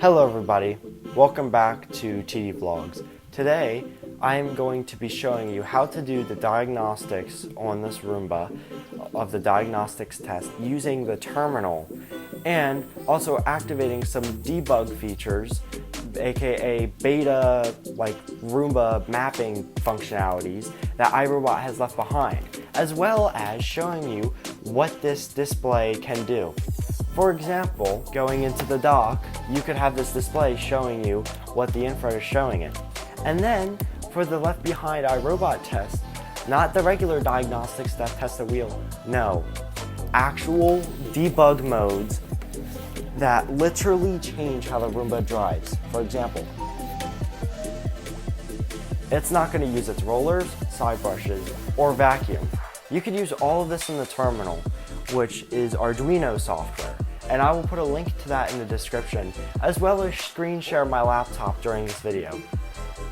Hello everybody, welcome back to TD Vlogs. Today I am going to be showing you how to do the diagnostics on this Roomba of the diagnostics test using the terminal and also activating some debug features, aka beta Roomba mapping functionalities that iRobot has left behind, as well as showing you what this display can do. For example, going into the dock, you could have this display showing you what the infrared is showing it. And then, for the left behind iRobot test, not the regular diagnostics that test the wheel, no, actual debug modes that literally change how the Roomba drives. For example, it's not going to use its rollers, side brushes, or vacuum. You could use all of this in the terminal, which is Arduino software. And I will put a link to that in the description, as well as screen share my laptop during this video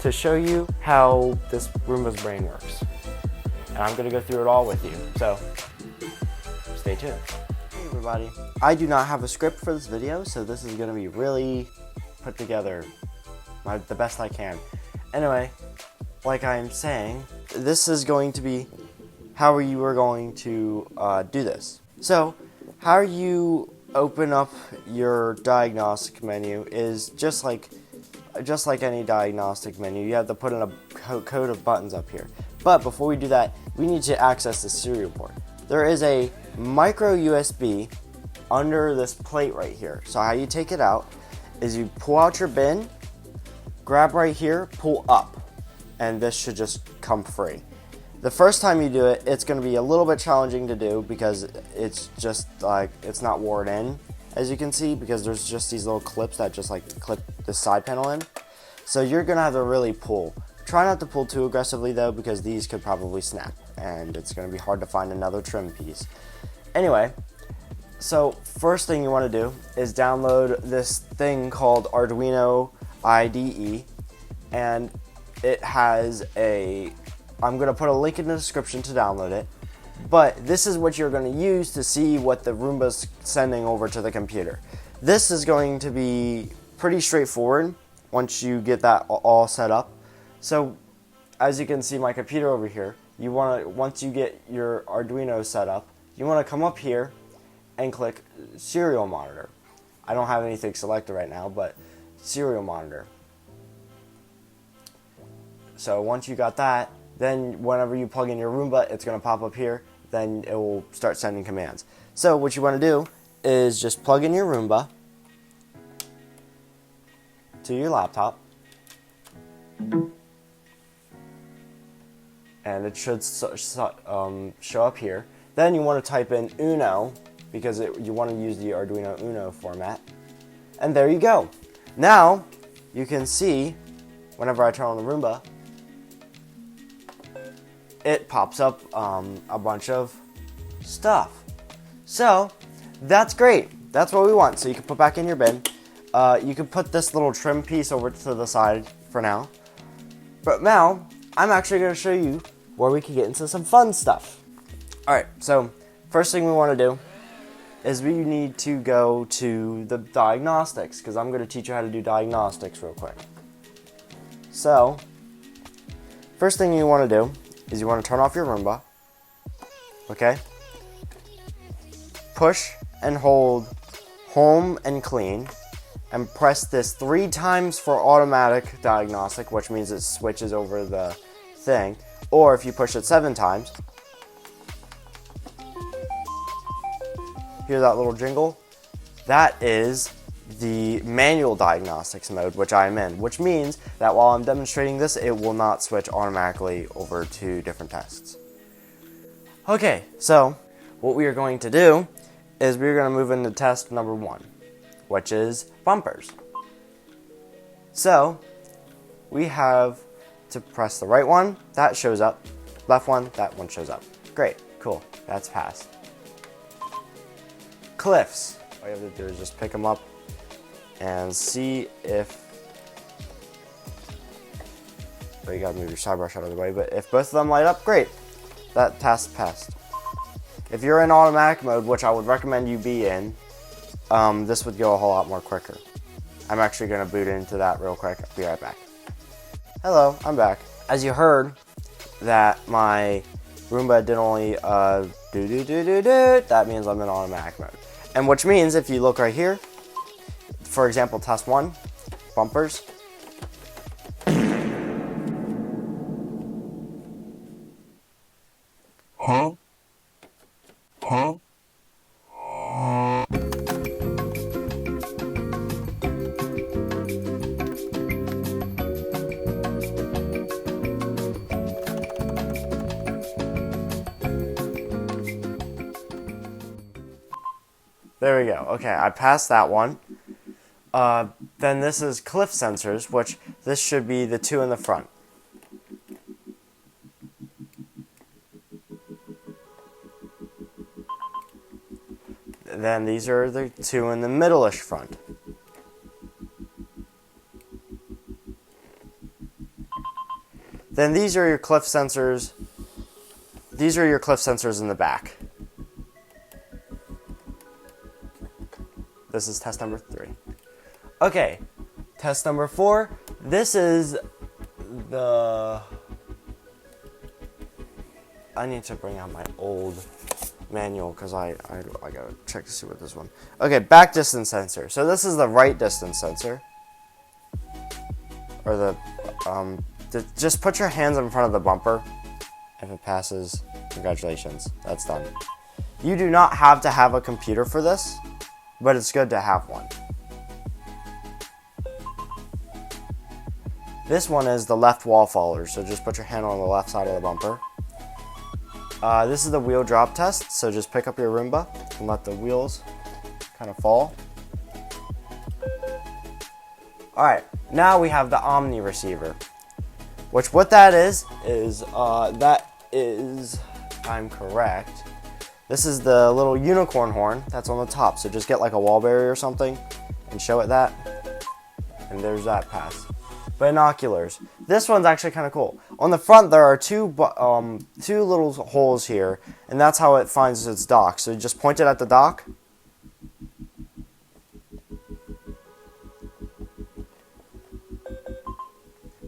to show you how this Roomba's brain works. And I'm going to go through it all with you, so stay tuned. Hey everybody, I do not have a script for this video, so this is going to be really put together the best I can. Anyway, like I'm saying, this is going to be how you are going to do this. So, how you open up your diagnostic menu is just like any diagnostic menu. You have to put in a code of buttons up here. But before we do that, we need to access the serial port. There is a micro USB under this plate right here. So how you take it out is you pull out your bin, grab right here, pull up, and this should just come free. The first time you do it, it's going to be a little bit challenging to do because it's just it's not worn in, as you can see, because there's just these little clips that just clip the side panel in. So you're going to have to really pull. Try not to pull too aggressively though, because these could probably snap and it's going to be hard to find another trim piece. Anyway, so first thing you want to do is download this thing called Arduino IDE, and it has I'm going to put a link in the description to download it, but this is what you're going to use to see what the Roomba's sending over to the computer. This is going to be pretty straightforward once you get that all set up. So as you can see my computer over here, once you get your Arduino set up, you want to come up here and click serial monitor. I don't have anything selected right now, but serial monitor. So once you got that, then whenever you plug in your Roomba, it's going to pop up here, then it will start sending commands. So what you want to do is just plug in your Roomba to your laptop, and it should show up here. Then you want to type in Uno, because you want to use the Arduino Uno format, and there you go. Now you can see whenever I turn on the Roomba, it pops up a bunch of stuff. So that's great. That's what we want. So you can put back in your bin. You can put this little trim piece over to the side for now. But now I'm actually going to show you where we can get into some fun stuff. Alright, so first thing we want to do is we need to go to the diagnostics, because I'm going to teach you how to do diagnostics real quick. So first thing you want to do is you want to turn off your Roomba, okay? Push and hold home and clean, and press this 3 times for automatic diagnostic, which means it switches over the thing, or if you push it 7 times, hear that little jingle? That is the manual diagnostics mode, which I am in, which means that while I'm demonstrating this, it will not switch automatically over to different tests. Okay, so what we are going to do is we're going to move into test number 1, which is bumpers. So we have to press the right one, that shows up, left one, that one shows up. Great, cool, that's passed. Cliffs, all you have to do is just pick them up and see if, you gotta move your side brush out of the way, but if both of them light up, great, that task passed. If you're in automatic mode, which I would recommend you be in, this would go a whole lot more quicker. I'm actually gonna boot into that real quick. I'll be right back. Hello, I'm back. As you heard, that my Roomba did only that means I'm in automatic mode. And which means if you look right here, for example, test 1, bumpers. Huh? Huh? There we go. Okay, I passed that one. Then this is cliff sensors, which this should be the 2 in the front. Then these are the 2 in the middle-ish front. Then these are your cliff sensors. These are your cliff sensors in the back. This is test number 3. Okay, test number 4. This is the... I need to bring out my old manual because I gotta check to see what this one. Okay, back distance sensor. So this is the right distance sensor. Or just put your hands in front of the bumper. If it passes, congratulations, that's done. You do not have to have a computer for this, but it's good to have one. This one is the left wall faller, so just put your hand on the left side of the bumper. This is the wheel drop test, so just pick up your Roomba and let the wheels kind of fall. Alright, now we have the Omni receiver, which what that is, if I'm correct, this is the little unicorn horn that's on the top, so just get like a wall barrier or something and show it that, and there's that pass. Binoculars. This one's actually kind of cool. On the front there are two little holes here, and that's how it finds its dock. So you just point it at the dock.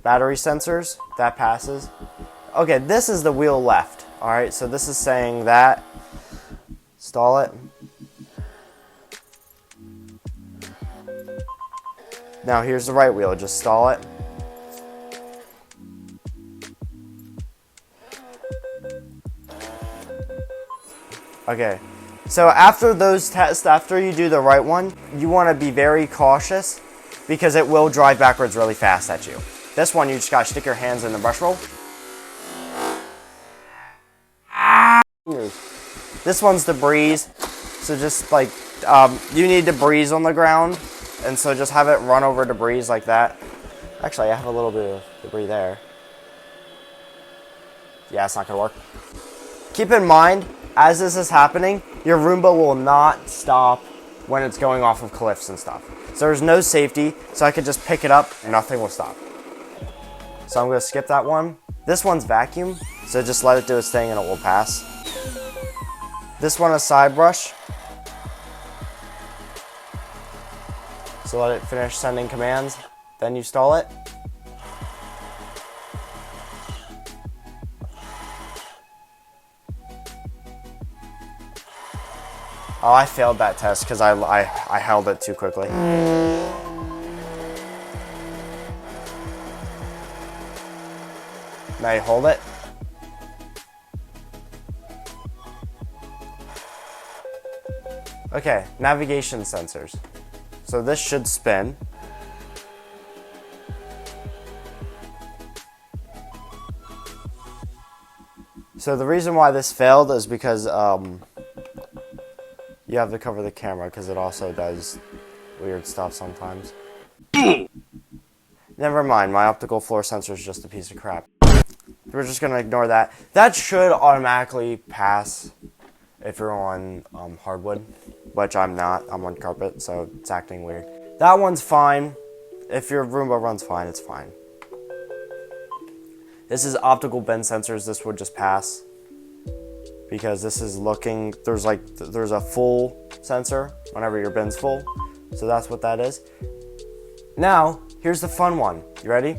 Battery sensors, that passes. Okay, this is the wheel left. Alright, so this is saying that. Stall it. Now here's the right wheel, just stall it. Okay, so after those tests, after you do the right one, you want to be very cautious because it will drive backwards really fast at you. This one, you just gotta stick your hands in the brush roll. This one's the breeze, so just like, you need debris on the ground, and so just have it run over debris like that. Actually, I have a little bit of debris there. Yeah, it's not gonna work. Keep in mind, as this is happening, your Roomba will not stop when it's going off of cliffs and stuff. So there's no safety, so I could just pick it up and nothing will stop. So I'm gonna skip that one. This one's vacuum, so just let it do its thing and it will pass. This one is side brush. So let it finish sending commands, then you stall it. Oh, I failed that test because I held it too quickly. Now you hold it. Okay, navigation sensors. So this should spin. So the reason why this failed is because you have to cover the camera because it also does weird stuff sometimes. Never mind, my optical floor sensor is just a piece of crap. We're just gonna ignore that. That should automatically pass if you're on hardwood, which I'm not. I'm on carpet, so it's acting weird. That one's fine. If your Roomba runs fine, it's fine. This is optical bin sensors. This would just pass because this is looking. There's a full sensor whenever your bin's full, so that's what that is. Now, here's the fun one. You ready?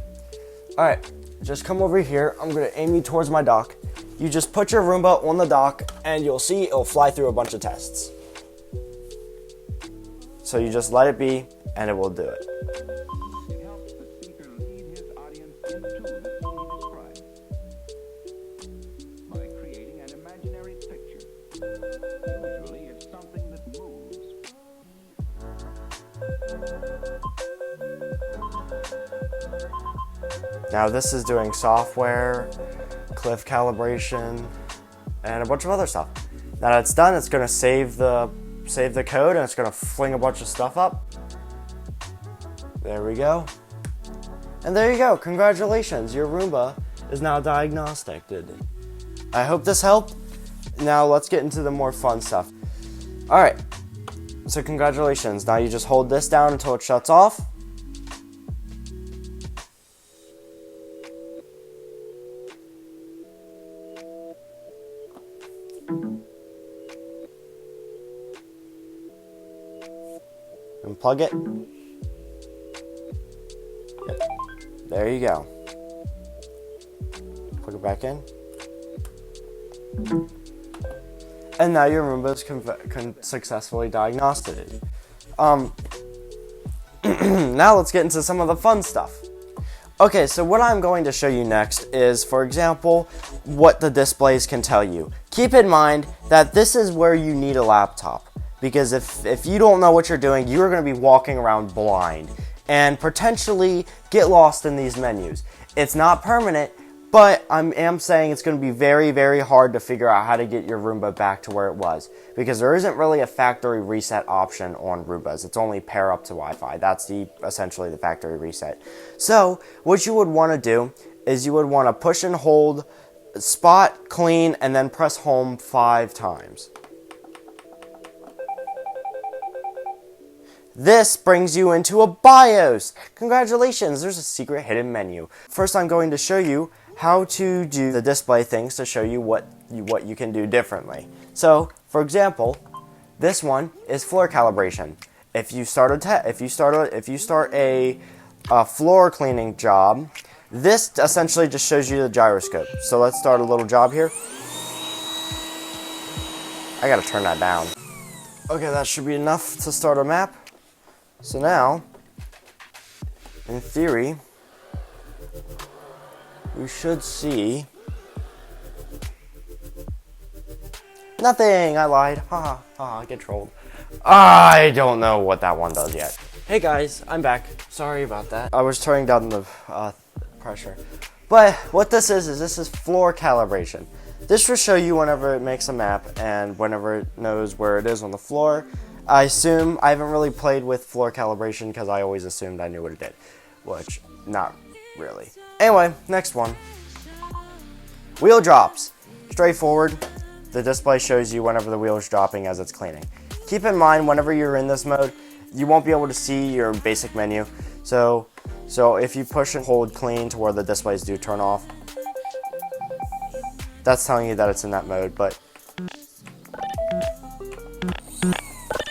Alright, just come over here. I'm going to aim you towards my dock. You just put your Roomba on the dock, and you'll see it'll fly through a bunch of tests. So you just let it be, and it will do it. It helps the speaker lead his audience into the scene he describes by creating an imaginary picture. Usually, it's something that moves. Now this is doing software, cliff calibration, and a bunch of other stuff. Now that it's done, it's going to save the code, and it's going to fling a bunch of stuff up. There we go. And there you go. Congratulations, your Roomba is now diagnostic. I hope this helped. Now let's get into the more fun stuff. All right. So congratulations. Now you just hold this down until it shuts off. And plug it. Yep. There you go. Plug it back in. And now your Roomba is successfully diagnosticated. Now let's get into some of the fun stuff. Okay, so what I'm going to show you next is, for example, what the displays can tell you. Keep in mind that this is where you need a laptop, because if you don't know what you're doing, you're going to be walking around blind and potentially get lost in these menus. It's not permanent, but I am saying it's going to be very, very hard to figure out how to get your Roomba back to where it was, because there isn't really a factory reset option on Roombas. It's only pair up to Wi-Fi. That's essentially the factory reset. So what you would want to do is you would want to push and hold, spot, clean, and then press home 5 times. This brings you into a BIOS. Congratulations, there's a secret hidden menu. First, I'm going to show you how to do the display things to show you what you can do differently. So, for example, this one is floor calibration. If you start a floor cleaning job, this essentially just shows you the gyroscope. So let's start a little job here. I gotta turn that down. Okay, that should be enough to start a map. So now, in theory, we should see nothing. I lied. Ha ha, I get trolled. I don't know what that one does yet. Hey guys, I'm back. Sorry about that. I was turning down the pressure. But what this is floor calibration. This will show you whenever it makes a map and whenever it knows where it is on the floor. I assume, I haven't really played with floor calibration because I always assumed I knew what it did, which, not really. Anyway, next one. Wheel drops. Straightforward. The display shows you whenever the wheel is dropping as it's cleaning. Keep in mind, whenever you're in this mode, you won't be able to see your basic menu. So if you push and hold clean to where the displays do turn off, that's telling you that it's in that mode, but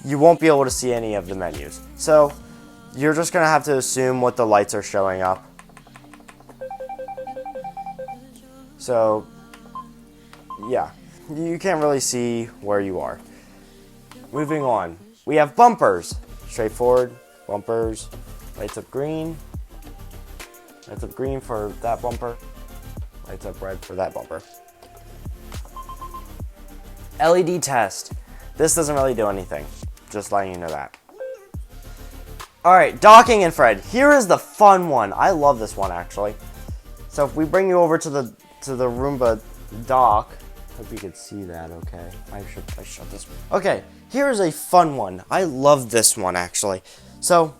you won't be able to see any of the menus. So you're just gonna have to assume what the lights are showing up. So yeah, you can't really see where you are. Moving on, we have bumpers. Straightforward, bumpers, lights up green. Lights up green for that bumper. Lights up red for that bumper. LED test. This doesn't really do anything. Just letting you know that. Alright, docking infrared. Here is the fun one. I love this one actually. So if we bring you over to the Roomba dock, hope you can see that okay. I shut this one. Okay, here is a fun one. I love this one actually. So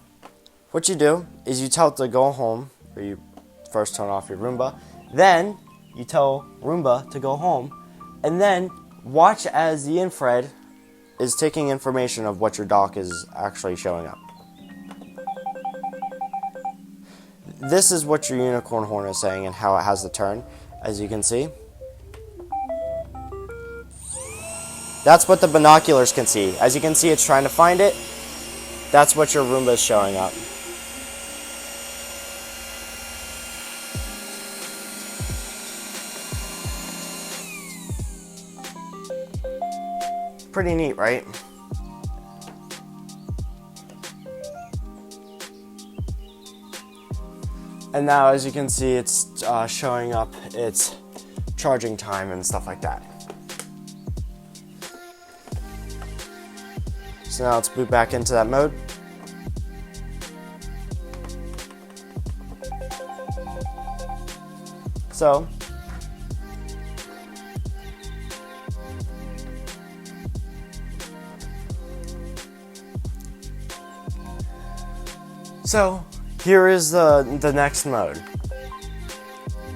what you do is you tell it to go home, or you first turn off your Roomba, then you tell Roomba to go home, and then watch as the infrared is taking information of what your dock is actually showing up. This is what your unicorn horn is saying and how it has to turn, as you can see. That's what the binoculars can see. As you can see, it's trying to find it. That's what your Roomba is showing up. Pretty neat, right? And now, as you can see, it's showing up its charging time and stuff like that. So now let's boot back into that mode. So, here is the next mode.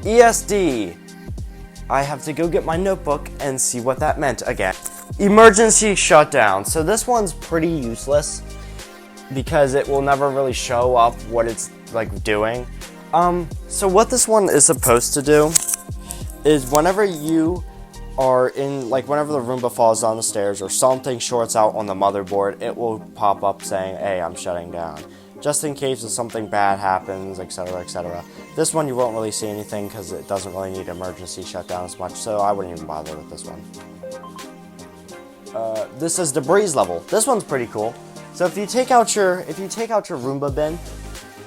ESD. I have to go get my notebook and see what that meant again. Emergency shutdown. So this one's pretty useless because it will never really show up what it's like doing. So what this one is supposed to do is whenever you are in, like whenever the Roomba falls down the stairs or something shorts out on the motherboard, it will pop up saying, hey, I'm shutting down. Just in case if something bad happens, etc., etc. This one you won't really see anything because it doesn't really need emergency shutdown as much, so I wouldn't even bother with this one. This is debris level. This one's pretty cool. So if you take out your Roomba bin,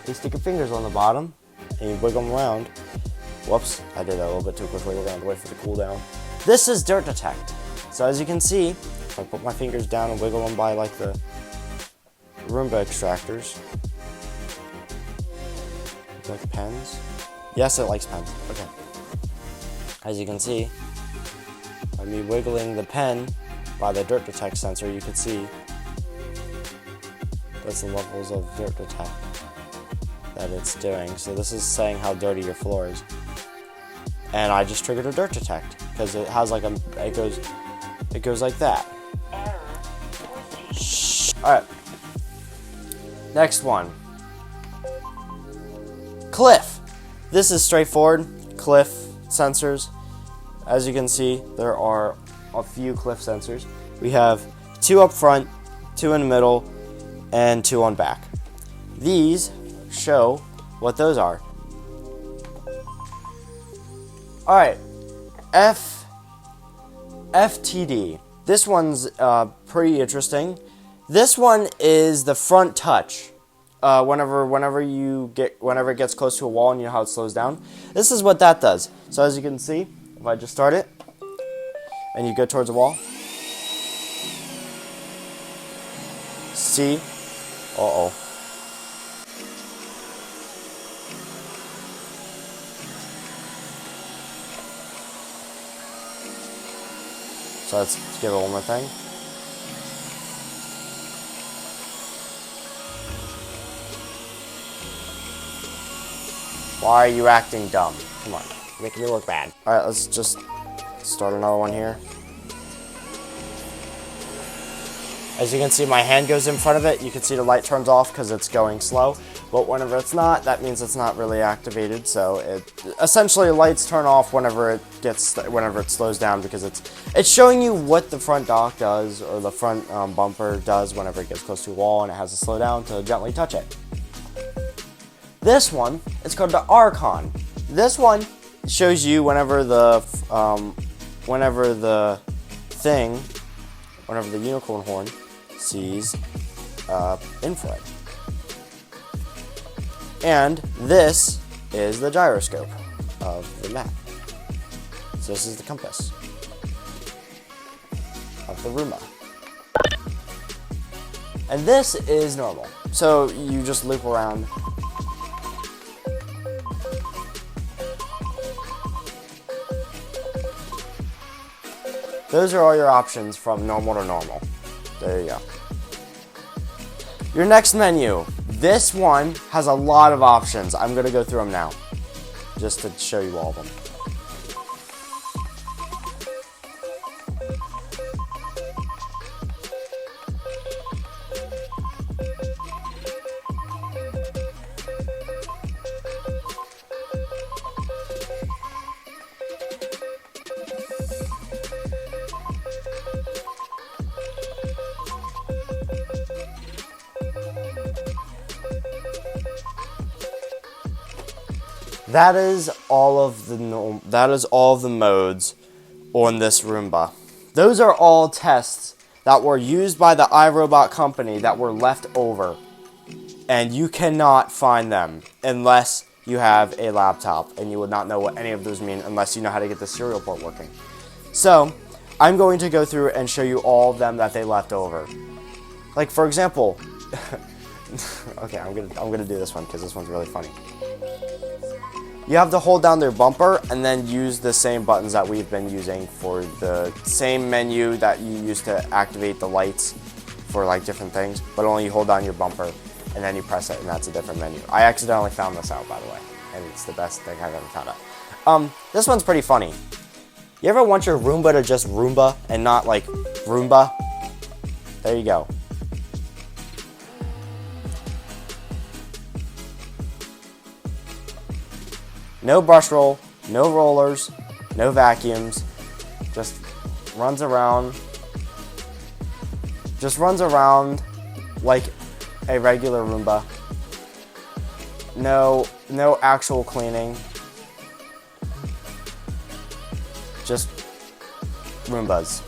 you stick your fingers on the bottom and you wiggle them around. Whoops, I did that a little bit too quickly. We're gonna have to wait for the cooldown. This is dirt detect. So as you can see, if I put my fingers down and wiggle them by like the Roomba extractors. Like pens? Yes, it likes pens. Okay. As you can see, by me wiggling the pen by the dirt detect sensor, you can see that's the levels of dirt detect that it's doing. So this is saying how dirty your floor is. And I just triggered a dirt detect because it has like it goes like that. Alright. Next one. Cliff. This is straightforward. Cliff sensors. As you can see, there are a few cliff sensors. We have 2 up front, 2 in the middle, and 2 on back. These show what those are. Alright. FTD. This one's pretty interesting. This one is the front touch. Whenever it gets close to a wall, and you know how it slows down. This is what that does. So as you can see, if I just start it, and you go towards the wall, see, So let's give it one more thing. Why are you acting dumb? Come on, you're making me look bad. Alright, let's just start another one here. As you can see, my hand goes in front of it. You can see the light turns off because it's going slow. But whenever it's not, that means it's not really activated. So it essentially lights turn off whenever it slows down, because it's showing you what the front dock does, or the front bumper does whenever it gets close to a wall, and it has to slow down to gently touch it. This one is called the Archon. This one shows you whenever the unicorn horn sees infrared. And this is the gyroscope of the map. So this is the compass of the Roomba. And this is normal. So you just loop around. Those are all your options from normal to normal. There you go. Your next menu. This one has a lot of options. I'm going to go through them now, just to show you all of them. That is all of the modes on this Roomba. Those are all tests that were used by the iRobot company that were left over. And you cannot find them unless you have a laptop, and you would not know what any of those mean unless you know how to get the serial port working. So, I'm going to go through and show you all of them that they left over. Like, for example, okay, I'm gonna do this one because this one's really funny. You have to hold down their bumper and then use the same buttons that we've been using for the same menu that you use to activate the lights for like different things, but only you hold down your bumper and then you press it and that's a different menu. I accidentally found this out, by the way, and it's the best thing I've ever found out. This one's pretty funny. You ever want your Roomba to just Roomba and not like Roomba? There you go. No brush roll, no rollers, no vacuums, just runs around like a regular Roomba. No actual cleaning. Just Roombas.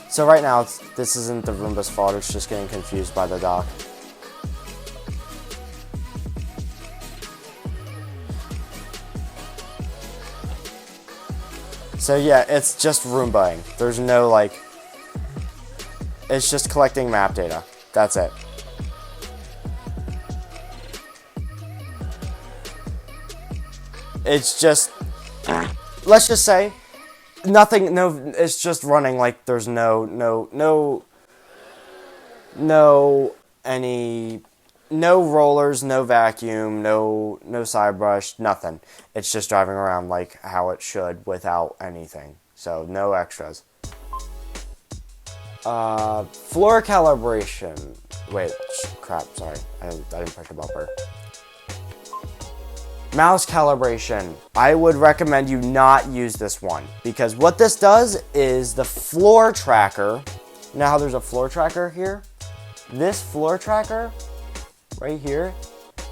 So right now, this isn't the Roomba's fault, it's just getting confused by the dock. So yeah, it's just Roombaing. There's no like, it's just collecting map data. That's it. It's just, let's just say, nothing, it's just running like there's no rollers, no vacuum, no side brush, nothing. It's just driving around like how it should without anything. So no extras. Floor calibration. Wait, crap, sorry. I didn't push the bumper. Mouse calibration. I would recommend you not use this one because what this does is the floor tracker. Now there's a floor tracker here. This floor tracker right here,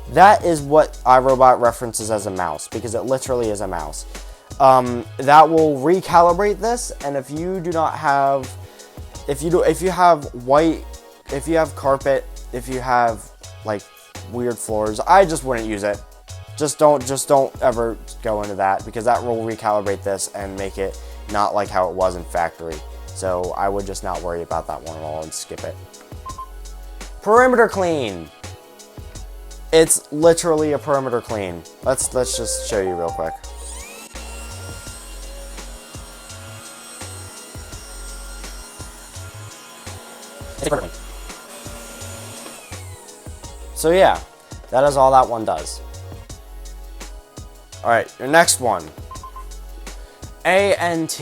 that is what iRobot references as a mouse because it literally is a mouse. That will recalibrate this, and if you do not have, if you have white, if you have carpet, if you have like weird floors, I just wouldn't use it. Just don't ever go into that because that will recalibrate this and make it not like how it was in factory. So I would just not worry about that one at all and skip it. Perimeter clean. It's literally a perimeter clean. Let's just show you real quick. So yeah, that is all that one does. All right, your next one. ANT.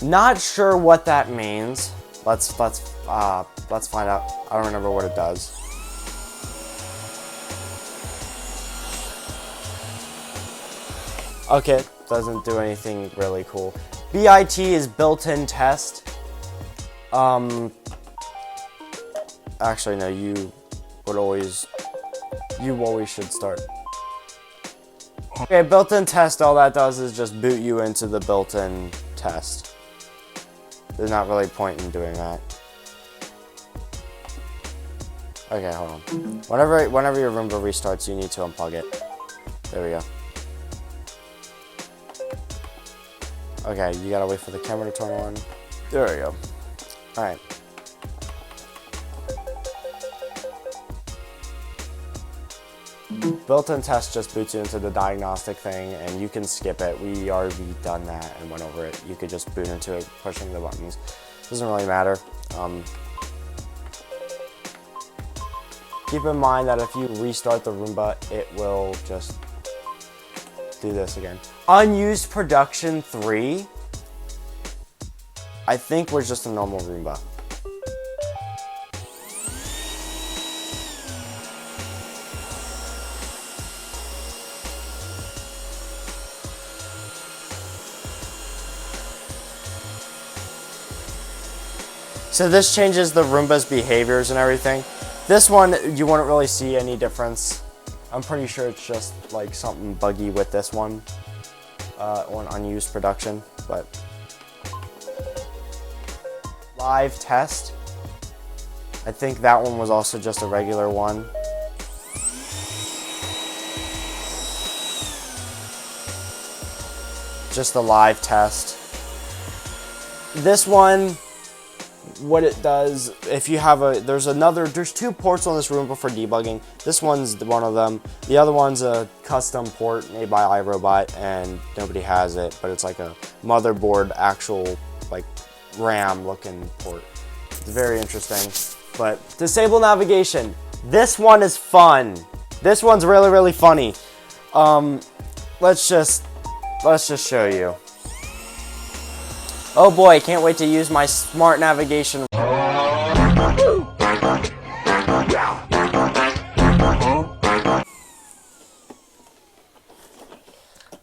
Not sure what that means. Let's find out. I don't remember what it does. Okay, doesn't do anything really cool. BIT is built-in test. Actually, no, you always should start. Okay, built-in test, all that does is just boot you into the built-in test. There's not really a point in doing that. Okay, hold on. Whenever your Roomba restarts, you need to unplug it. There we go. Okay, you gotta wait for the camera to turn on. There we go. Alright. Built-in test just boots you into the diagnostic thing, and you can skip it. We already done that and went over it. You could just boot into it, pushing the buttons. Doesn't really matter. Keep in mind that if you restart the Roomba, it will just do this again. Unused production 3, I think was just a normal Roomba. So this changes the Roomba's behaviors and everything. This one, you wouldn't really see any difference. I'm pretty sure it's just like something buggy with this one, or an unused production, but. Live test. I think that one was also just a regular one. Just a live test. This one, what it does, if you have there's two ports on this Roomba for debugging. This one's one of them. The other one's a custom port made by iRobot, and nobody has it, but it's like a motherboard, actual like RAM looking port. It's very interesting. But disable navigation. This one is fun. This one's really, really funny. Let's just show you. Oh boy, can't wait to use my smart navigation.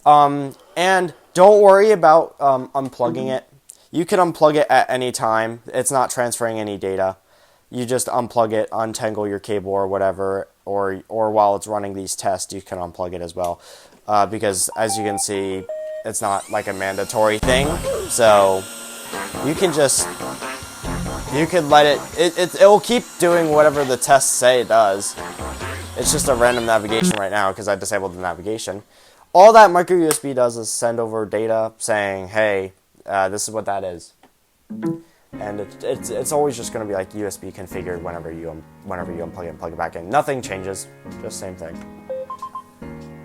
And don't worry about unplugging it. You can unplug it at any time. It's not transferring any data. You just unplug it, untangle your cable or whatever, or while it's running these tests, you can unplug it as well. Because as you can see, it's not like a mandatory thing. So you can let it will keep doing whatever the tests say it does. It's just a random navigation right now because I disabled the navigation. All that micro USB does is send over data saying, hey, this is what that is, and it's always just going to be like USB configured whenever you unplug it and plug it back in. Nothing changes, just same thing.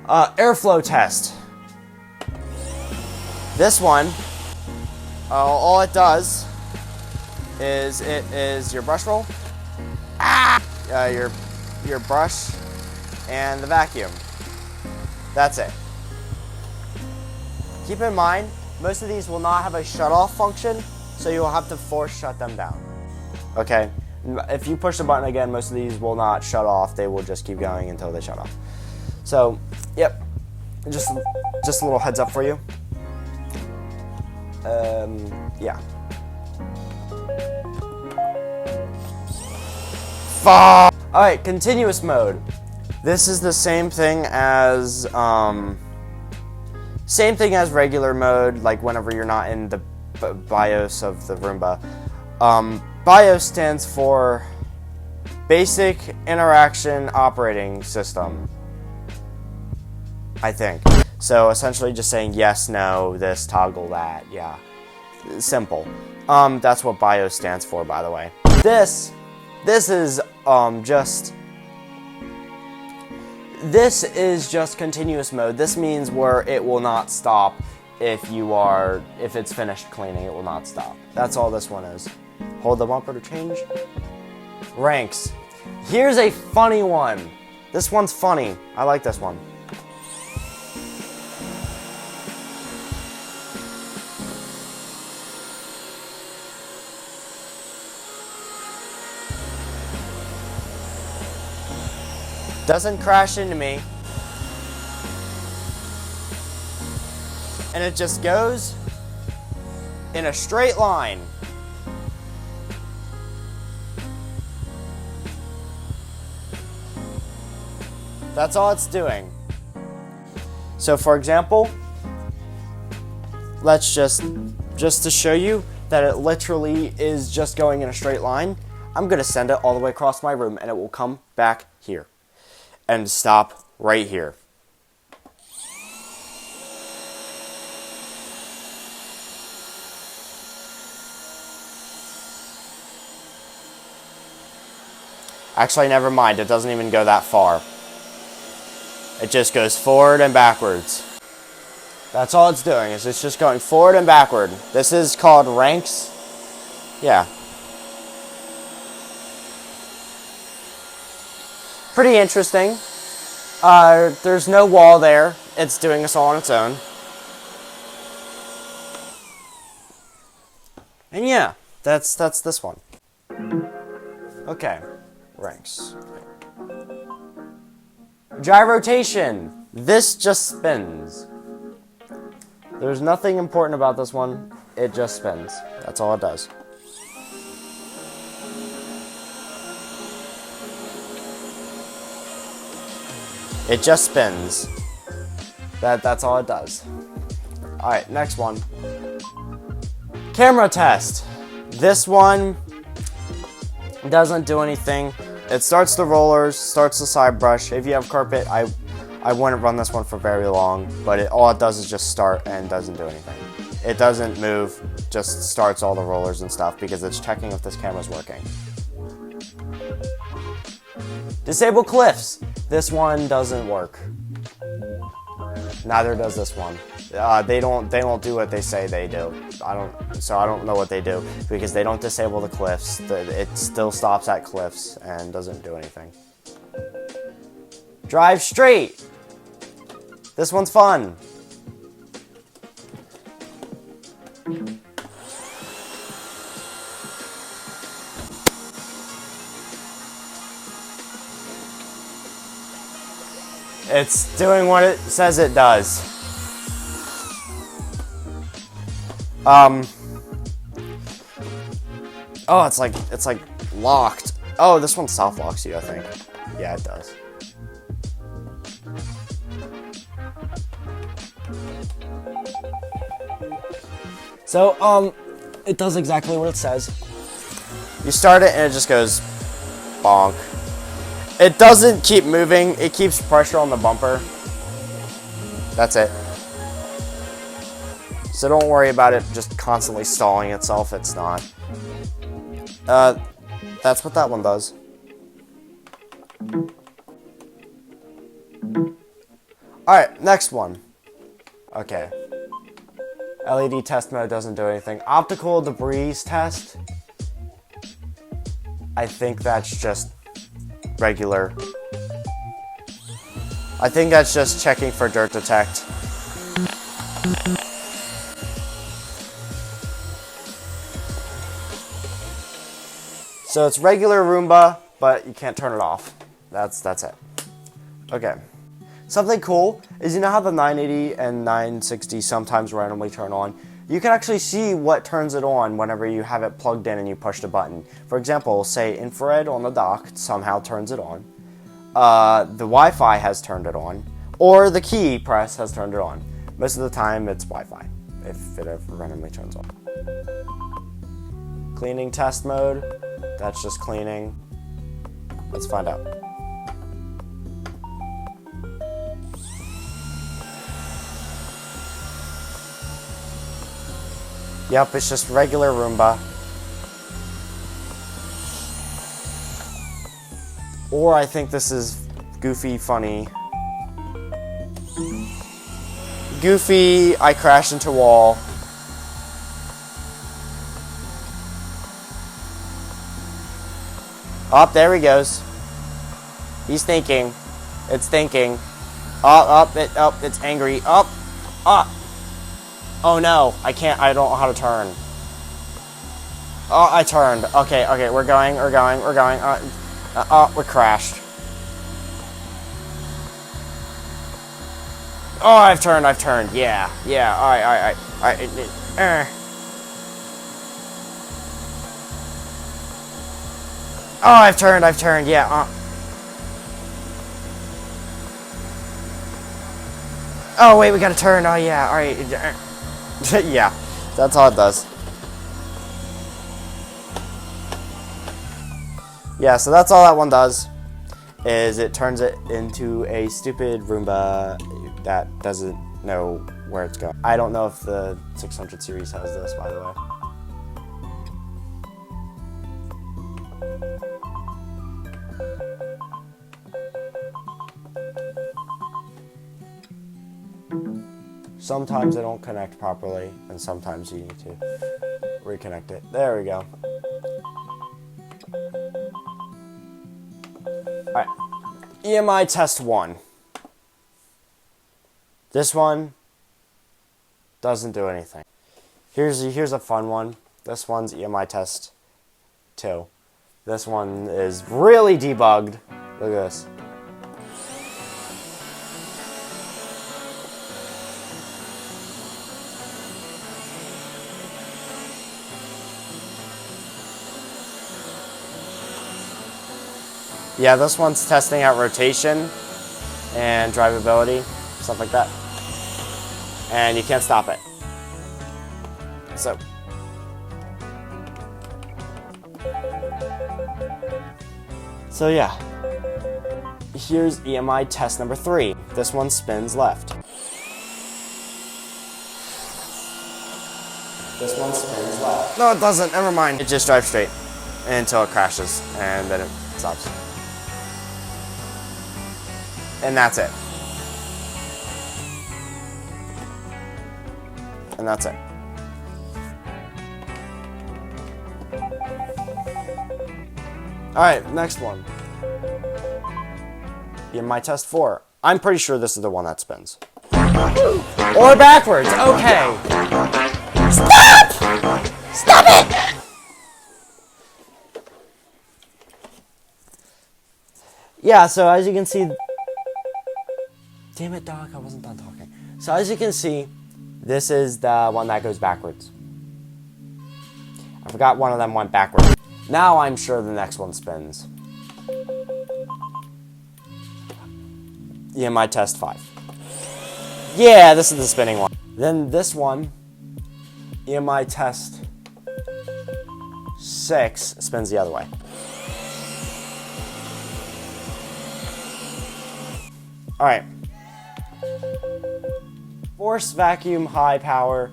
Airflow test. This one, all it does is your brush roll, your brush, and the vacuum. That's it. Keep in mind, most of these will not have a shut-off function, so you'll have to force shut them down. Okay? If you push the button again, most of these will not shut off. They will just keep going until they shut off. So, yep. Just a little heads up for you. Yeah. Alright, continuous mode. This is the same thing as regular mode, like whenever you're not in the BIOS of the Roomba. BIOS stands for Basic Interaction Operating System, I think. So essentially just saying yes, no, this, toggle that, yeah. Simple. That's what BIOS stands for, by the way. This is just continuous mode. This means where it will not stop if it's finished cleaning, it will not stop. That's all this one is. Hold the bumper to change. Ranks. Here's a funny one. This one's funny. I like this one. Doesn't crash into me. And it just goes in a straight line. That's all it's doing. So for example, let's just to show you that it literally is just going in a straight line, I'm gonna send it all the way across my room and it will come back here and stop right here. Actually, never mind, it doesn't even go that far. It just goes forward and backwards. That's all it's doing, is it's just going forward and backward. This is called ranks. Yeah. Pretty interesting. There's no wall there. It's doing this all on its own. And yeah, that's this one. Okay, ranks. Gyrotation. This just spins. There's nothing important about this one. It just spins. That's all it does. It just spins. That's all it does. All right, next one. Camera test. This one doesn't do anything. It starts the rollers, starts the side brush. If you have carpet, I wouldn't run this one for very long, but all it does is just start and doesn't do anything. It doesn't move, just starts all the rollers and stuff because it's checking if this camera's working. Disable cliffs. This one doesn't work. Neither does this one. They don't do what they say they do. I don't know what they do because they don't disable the cliffs. It still stops at cliffs and doesn't do anything. Drive straight. This one's fun. It's doing what it says it does. Oh, it's like locked. Oh, this one soft locks you, I think. Yeah, it does. So, it does exactly what it says. You start it and it just goes bonk. It doesn't keep moving, it keeps pressure on the bumper. That's it. So don't worry about it just constantly stalling itself, it's not. That's what that one does. Alright, next one. Okay. LED test mode doesn't do anything. Optical debris test. I think that's just regular. I think that's just checking for dirt detect. So it's regular Roomba, but you can't turn it off. That's it. Okay. Something cool is, you know how the 980 and 960 sometimes randomly turn on? You can actually see what turns it on whenever you have it plugged in and you push the button. For example, say infrared on the dock somehow turns it on. The Wi-Fi has turned it on. Or the key press has turned it on. Most of the time it's Wi-Fi, if it ever randomly turns on. Cleaning test mode. That's just cleaning. Let's find out. Yep, it's just regular Roomba. Or I think this is goofy, funny. Goofy, I crashed into wall. Up, there he goes. He's thinking. It's thinking. It's angry. Up. Oh no, I can't, I don't know how to turn. Oh, I turned. Okay, we're going. We crashed. Oh, I've turned. Yeah, alright. Oh, I've turned, yeah. Oh, wait, we gotta turn. Oh, yeah, alright. Yeah, that's all it does. Yeah, so that's all that one does, is it turns it into a stupid Roomba that doesn't know where it's going. I don't know if the 600 series has this, by the way. Sometimes they don't connect properly, and sometimes you need to reconnect it. There we go. Alright, EMI test 1. This one doesn't do anything. Here's a fun one. This one's EMI test 2. This one is really debugged. Look at this. Yeah, this one's testing out rotation, and drivability, stuff like that. And you can't stop it. So yeah, here's EMI test number 3. This one spins left. This one spins left. No, it doesn't. Never mind. It just drives straight until it crashes, and then it stops. And that's it. And that's it. Alright, next one. EMI test 4. I'm pretty sure this is the one that spins. Or backwards. Okay. Stop! Stop it! Yeah, so as you can see... Damn it, dog, I wasn't done talking. So as you can see, this is the one that goes backwards. I forgot one of them went backwards. Now I'm sure the next one spins. EMI test 5. Yeah, this is the spinning one. Then this one, EMI test 6, spins the other way. Alright. Force vacuum high power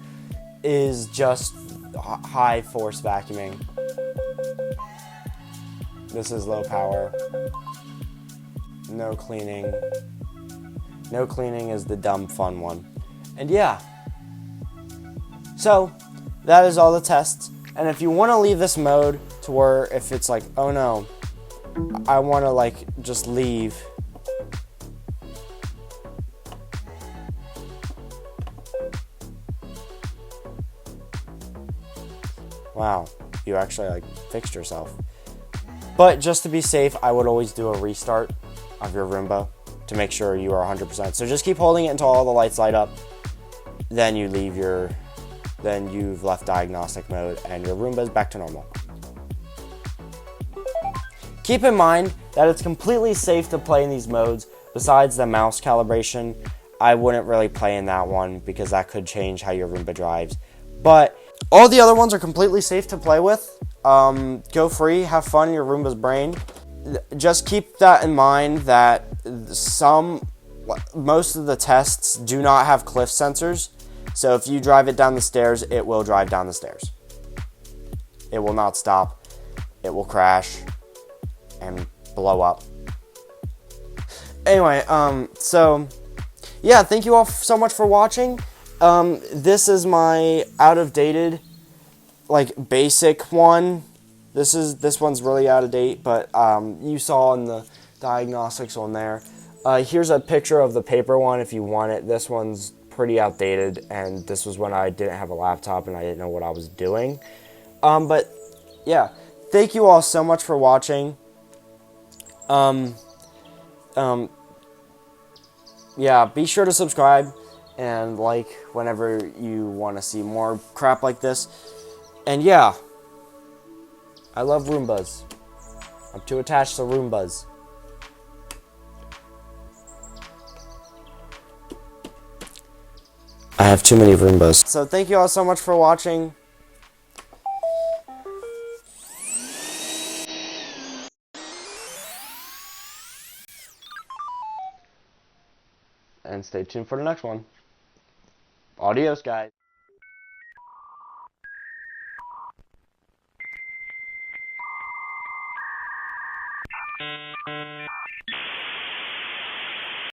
is just high force vacuuming. This is low power. No cleaning. No cleaning is the dumb fun one. And yeah. So, that is all the tests. And if you want to leave this mode to where if it's like, oh no, I want to like just leave. Wow, you actually like fixed yourself. But just to be safe, I would always do a restart of your Roomba to make sure you are 100%. So just keep holding it until all the lights light up. Then you leave then you've left diagnostic mode and your Roomba is back to normal. Keep in mind that it's completely safe to play in these modes. Besides the mouse calibration, I wouldn't really play in that one because that could change how your Roomba drives. But all the other ones are completely safe to play with. Go free, have fun in your Roomba's brain. Just keep that in mind that most of the tests do not have cliff sensors. So if you drive it down the stairs, it will drive down the stairs. It will not stop. It will crash and blow up. Anyway, so yeah, thank you all so much for watching. This is my out-of-dated, like, basic one. This one's really out of date, but you saw in the diagnostics on there. Here's a picture of the paper one if you want it. This one's pretty outdated, and this was when I didn't have a laptop and I didn't know what I was doing. But yeah, thank you all so much for watching. Yeah, be sure to subscribe and like whenever you want to see more crap like this. And yeah, I love Roombas. I'm too attached to Roombas. I have too many Roombas. So thank you all so much for watching. And stay tuned for the next one. Adios, guys.